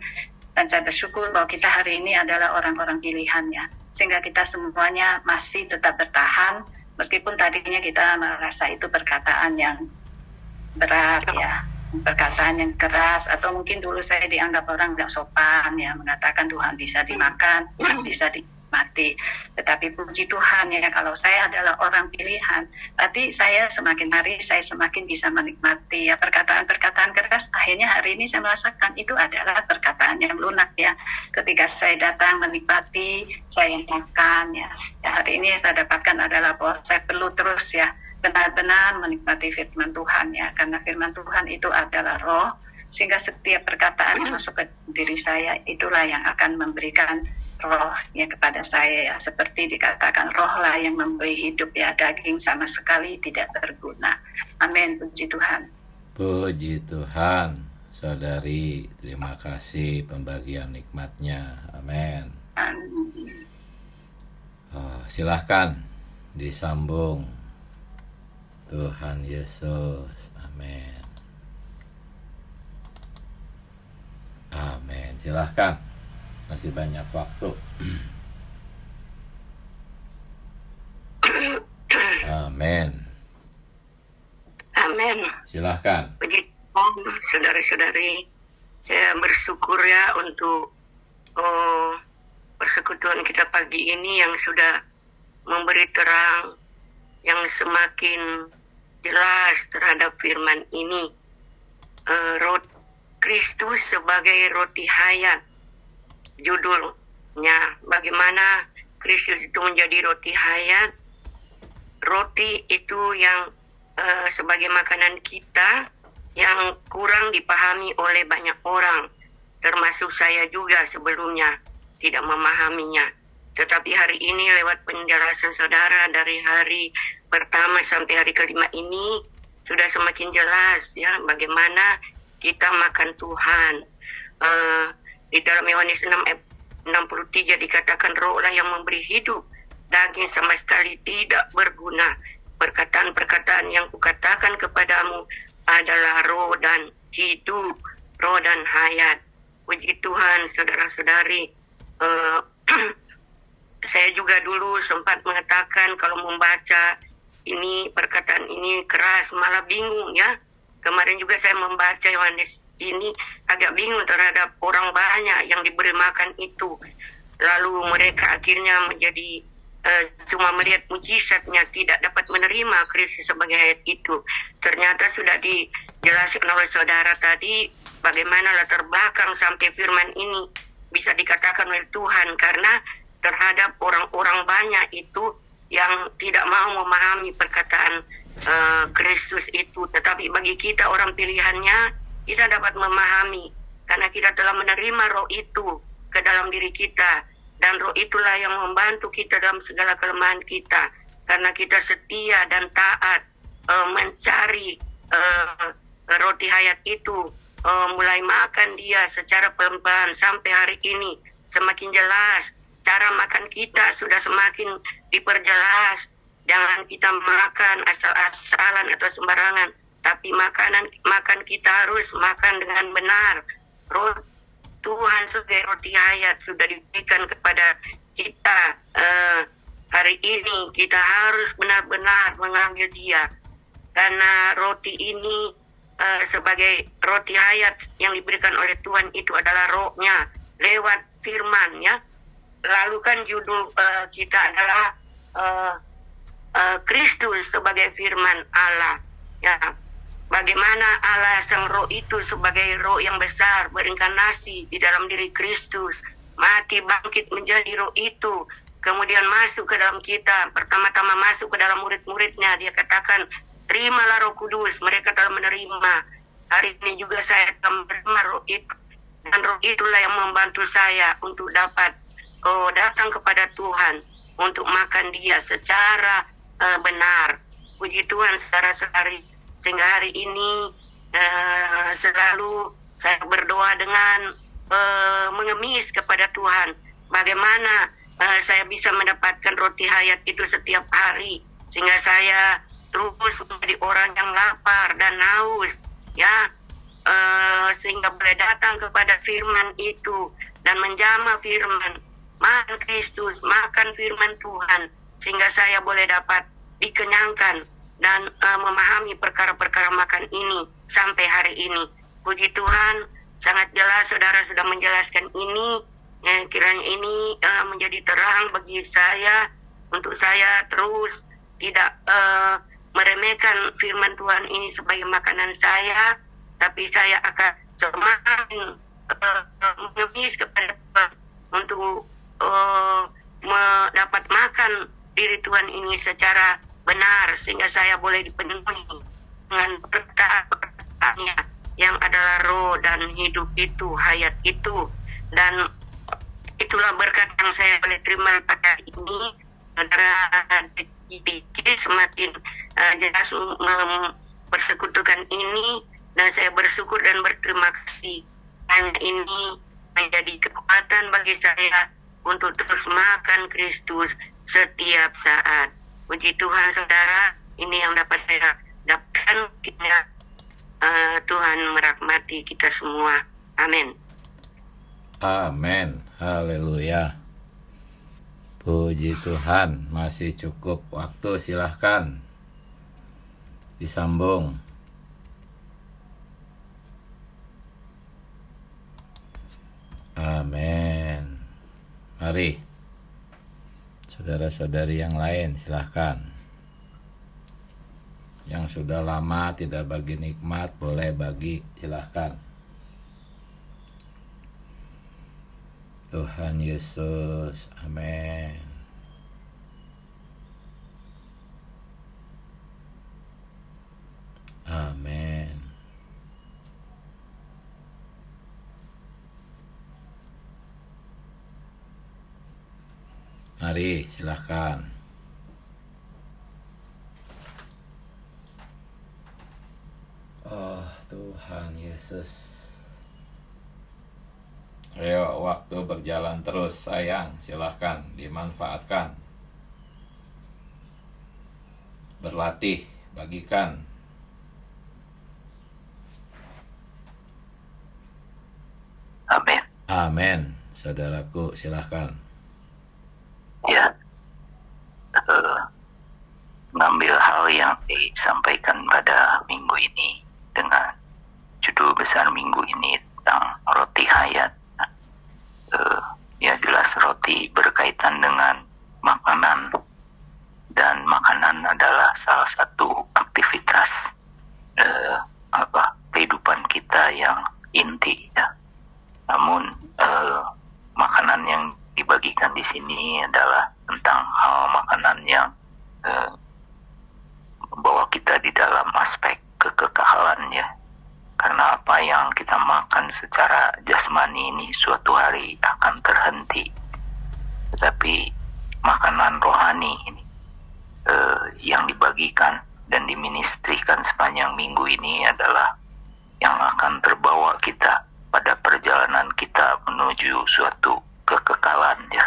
Dan saya bersyukur bahwa kita hari ini adalah orang-orang pilihannya sehingga kita semuanya masih tetap bertahan. Meskipun tadinya kita merasa itu perkataan yang berat ya, perkataan yang keras, atau mungkin dulu saya dianggap orang nggak sopan ya, mengatakan Tuhan bisa dimakan, Tuhan bisa dinikmati. Tetapi puji Tuhan ya, kalau saya adalah orang pilihan, berarti saya semakin hari saya semakin bisa menikmati ya perkataan-perkataan keras. Akhirnya hari ini saya merasakan itu adalah perkataan yang lunak ya. Ketika saya datang menikmati, saya makan ya. Hari ini yang saya dapatkan adalah bahwa saya perlu terus ya benar-benar menikmati firman Tuhan ya, karena firman Tuhan itu adalah roh, sehingga setiap perkataan yang masuk ke diri saya itulah yang akan memberikan rohnya kepada saya ya. Seperti dikatakan rohlah yang memberi hidup ya, daging sama sekali tidak berguna. Amin, puji Tuhan. Puji Tuhan, saudari, terima kasih pembagian nikmatnya. Amin. Silahkan disambung. Tuhan Yesus. Amin. Amin. Silahkan. Masih banyak waktu. Amin. Amin. Silahkan. Puji Tuhan, saudara-saudari. Saya bersyukur ya untuk persekutuan kita pagi ini yang sudah memberi terang yang semakin jelas terhadap firman ini. Kristus sebagai roti hayat. Judulnya, bagaimana Kristus itu menjadi roti hayat. Roti itu yang sebagai makanan kita yang kurang dipahami oleh banyak orang, termasuk saya juga sebelumnya tidak memahaminya. Tetapi hari ini lewat penjelasan saudara dari hari pertama sampai hari kelima ini sudah semakin jelas ya bagaimana kita makan Tuhan. Di dalam Yohanes 6:63 dikatakan rohlah yang memberi hidup, daging sama sekali tidak berguna. Perkataan-perkataan yang kukatakan kepadamu adalah roh dan hidup, roh dan hayat. Puji Tuhan, saudara-saudari. saya juga dulu sempat mengatakan kalau membaca ini perkataan ini keras, malah bingung ya. Kemarin juga saya membaca Yohanes ini agak bingung terhadap orang banyak yang diberi makan itu. Lalu mereka akhirnya menjadi cuma melihat mujizatnya, tidak dapat menerima Kristus sebagai hayat itu. Ternyata sudah dijelaskan oleh saudara tadi bagaimana latar belakang sampai firman ini bisa dikatakan oleh Tuhan, karena terhadap orang-orang banyak itu yang tidak mau memahami perkataan Kristus itu. Tetapi bagi kita orang pilihannya, kita dapat memahami karena kita telah menerima roh itu ke dalam diri kita. Dan roh itulah yang membantu kita dalam segala kelemahan kita. Karena kita setia dan taat mencari roti hayat itu. Mulai makan dia secara pelan-pelan sampai hari ini. Semakin jelas cara makan kita sudah semakin diperjelas. Jangan kita makan asal-asalan atau sembarangan. Tapi makan kita harus makan dengan benar. Roh Tuhan sebagai roti hayat sudah diberikan kepada kita. Hari ini kita harus benar-benar mengambil dia. Karena roti ini sebagai roti hayat yang diberikan oleh Tuhan itu adalah rohnya lewat firman ya. Lalu kan judul kita adalah Kristus sebagai firman Allah ya. Bagaimana Allah sang roh itu sebagai roh yang besar berinkarnasi di dalam diri Kristus, mati bangkit menjadi roh itu, kemudian masuk ke dalam kita. Pertama-tama masuk ke dalam murid-muridnya, dia katakan terimalah Roh Kudus. Mereka telah menerima. Hari ini juga saya akan menerima roh itu, dan roh itulah yang membantu saya untuk dapat datang kepada Tuhan untuk makan dia secara benar. Puji Tuhan saudara-saudari. Sehingga hari ini selalu saya berdoa dengan mengemis kepada Tuhan. Bagaimana saya bisa mendapatkan roti hayat itu setiap hari. Sehingga saya terus menjadi orang yang lapar dan haus. Ya, sehingga boleh datang kepada firman itu. Dan menjamah firman. Makan Kristus, makan firman Tuhan. Sehingga saya boleh dapat dikenyangkan dan memahami perkara-perkara makan ini sampai hari ini. Puji Tuhan, sangat jelas saudara sudah menjelaskan ini. Kiranya ini menjadi terang bagi saya, untuk saya terus tidak meremehkan firman Tuhan ini sebagai makanan saya, tapi saya akan semakin mengemis kepada Tuhan untuk mendapat makan diri Tuhan ini secara benar, sehingga saya boleh dipenuhi dengan berkat-berkatnya yang adalah roh dan hidup itu, hayat itu. Dan itulah berkat yang saya boleh terima pada ini. Saudara dikit semakin jelas mempersekutukan ini, dan saya bersyukur dan berterima kasih. Hanya ini menjadi kekuatan bagi saya untuk terus makan Kristus setiap saat. Puji Tuhan saudara, ini yang dapat saya dapatkan. Tuhan merahmati kita semua. Amin. Amin. Haleluya. Puji Tuhan. Masih cukup waktu, silahkan disambung. Amin. Mari saudara-saudari yang lain, silahkan. Yang sudah lama tidak bagi nikmat, boleh bagi, silahkan. Tuhan Yesus, amin. Amin. Mari, silahkan. Oh, Tuhan Yesus. Ayo, waktu berjalan terus, sayang. Silahkan, dimanfaatkan. Berlatih, bagikan. Amin. Amin. Saudaraku, silahkan. Ya, mengambil hal yang disampaikan pada minggu ini dengan judul besar minggu ini tentang roti hayat. Ya jelas roti berkaitan dengan makanan, dan makanan adalah salah satu aktivitas kehidupan kita yang inti ya. Namun makanan yang dibagikan di sini adalah tentang hal makanan yang membawa kita di dalam aspek kekekalan ya. Karena apa yang kita makan secara jasmani ini suatu hari akan terhenti. Tetapi makanan rohani ini yang dibagikan dan diministrikan sepanjang minggu ini adalah yang akan terbawa kita pada perjalanan kita menuju suatu kekekalan ya.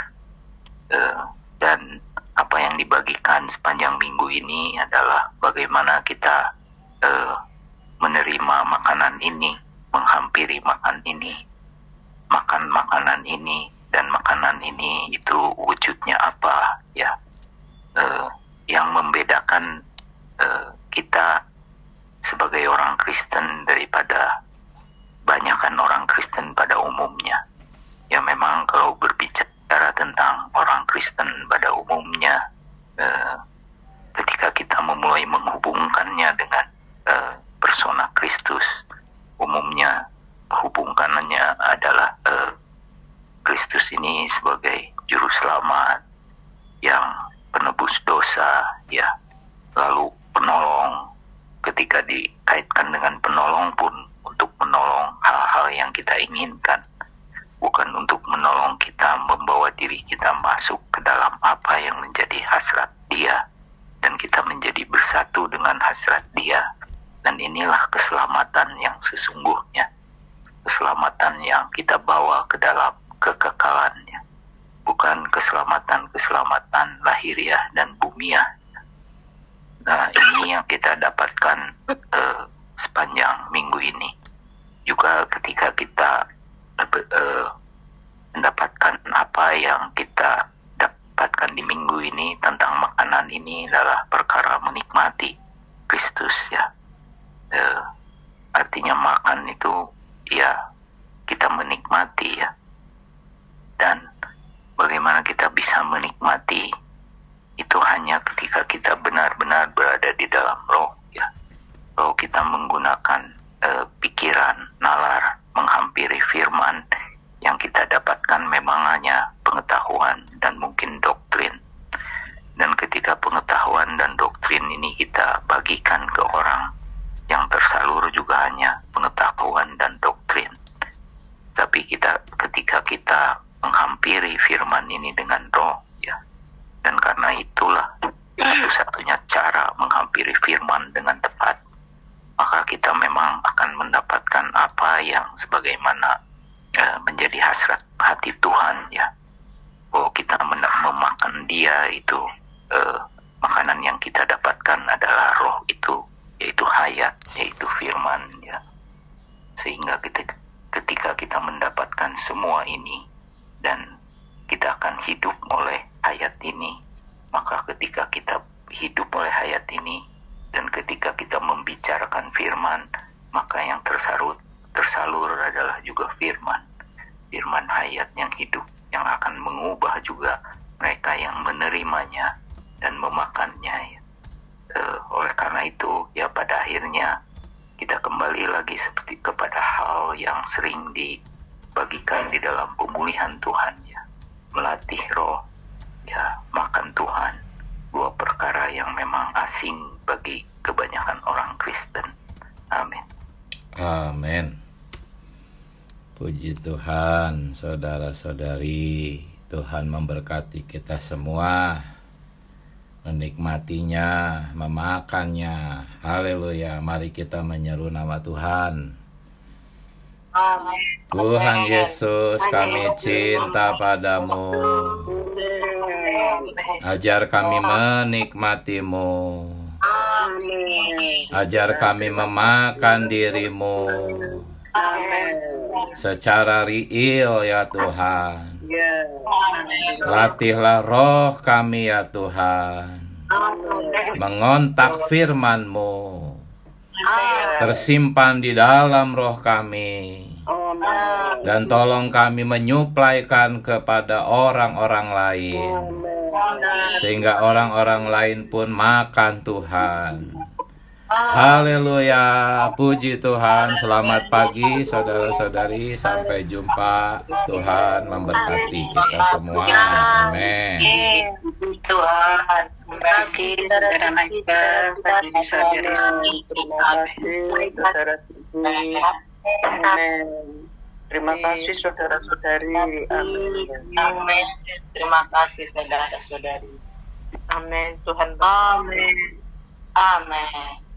Dan apa yang dibagikan sepanjang minggu ini adalah bagaimana kita menerima makanan ini, menghampiri makan ini, makan makanan ini, dan makanan ini itu wujudnya apa ya. Yang membedakan kita sebagai orang Kristen daripada banyakkan orang Kristen pada umumnya. Ya memang kalau berbicara tentang orang Kristen pada umumnya, ketika kita memulai menghubungkannya dengan persona Kristus, umumnya hubungkannya adalah Kristus ini sebagai juru selamat yang penebus dosa ya, lalu penolong. Ketika dikaitkan dengan penolong pun untuk menolong hal-hal yang kita inginkan, bukan untuk menolong kita membawa diri kita masuk ke dalam apa yang menjadi hasrat Dia dan kita menjadi bersatu dengan hasrat Dia. Dan inilah keselamatan yang sesungguhnya, keselamatan yang kita bawa ke dalam kekekalannya, bukan keselamatan lahiriah dan bumiah. Nah, ini yang kita dapatkan sepanjang minggu ini. Juga ketika kita mendapatkan apa yang kita dapatkan di minggu ini tentang makanan ini adalah perkara menikmati Kristus ya. Artinya makan itu ya kita menikmati ya. Dan bagaimana kita bisa menikmati itu hanya ketika kita benar-benar berada di dalam roh ya. Kalau kita menggunakan pikiran, nalar, menghampiri firman, yang kita dapatkan memang hanya pengetahuan dan mungkin doktrin. Dan ketika pengetahuan dan doktrin ini kita bagikan ke orang, yang tersalur juga hanya pengetahuan dan doktrin. Tapi ketika kita menghampiri firman ini dengan roh ya, dan karena itulah satu-satunya cara menghampiri firman dengan tepat, maka kita memang akan mendapatkan apa yang sebagaimana menjadi hasrat hati Tuhan ya. Bahwa kita memakan Dia itu, makanan yang kita dapatkan adalah roh itu, yaitu hayat, yaitu firman ya. Sehingga ketika kita mendapatkan semua ini dan kita akan hidup oleh hayat ini, maka ketika kita hidup oleh hayat ini dan ketika kita membicarakan firman, maka yang tersalur adalah juga firman hayat yang hidup, yang akan mengubah juga mereka yang menerimanya dan memakannya ya. Oleh karena itu ya pada akhirnya kita kembali lagi seperti kepada hal yang sering dibagikan di dalam pemulihan Tuhan ya, melatih roh ya, makan Tuhan, dua perkara yang memang asing bagi kebanyakan orang Kristen. Amin. Amin. Puji Tuhan, saudara-saudari. Tuhan memberkati kita semua, menikmatinya, memakannya. Haleluya. Mari kita menyeru nama Tuhan. Amin. Tuhan Yesus, kami cinta padamu. Ajar kami menikmati-Mu. Amin. Ajar kami memakan diri-Mu secara real ya Tuhan. Latihlah roh kami ya Tuhan. mengontak firman-Mu, tersimpan di dalam roh kami, dan tolong kami menyuplaikan kepada orang-orang lain, sehingga orang-orang lain pun makan Tuhan. Haleluya, puji Tuhan. Selamat pagi saudara-saudari, sampai jumpa. Tuhan memberkati kita semua. Amin. Tuhan. Terima kasih saudara Michael, bagi saudari Amin. Terima kasih saudara-saudari. Amin. Terima kasih saudara-saudari. Amin. Tuhan Amin. Amin.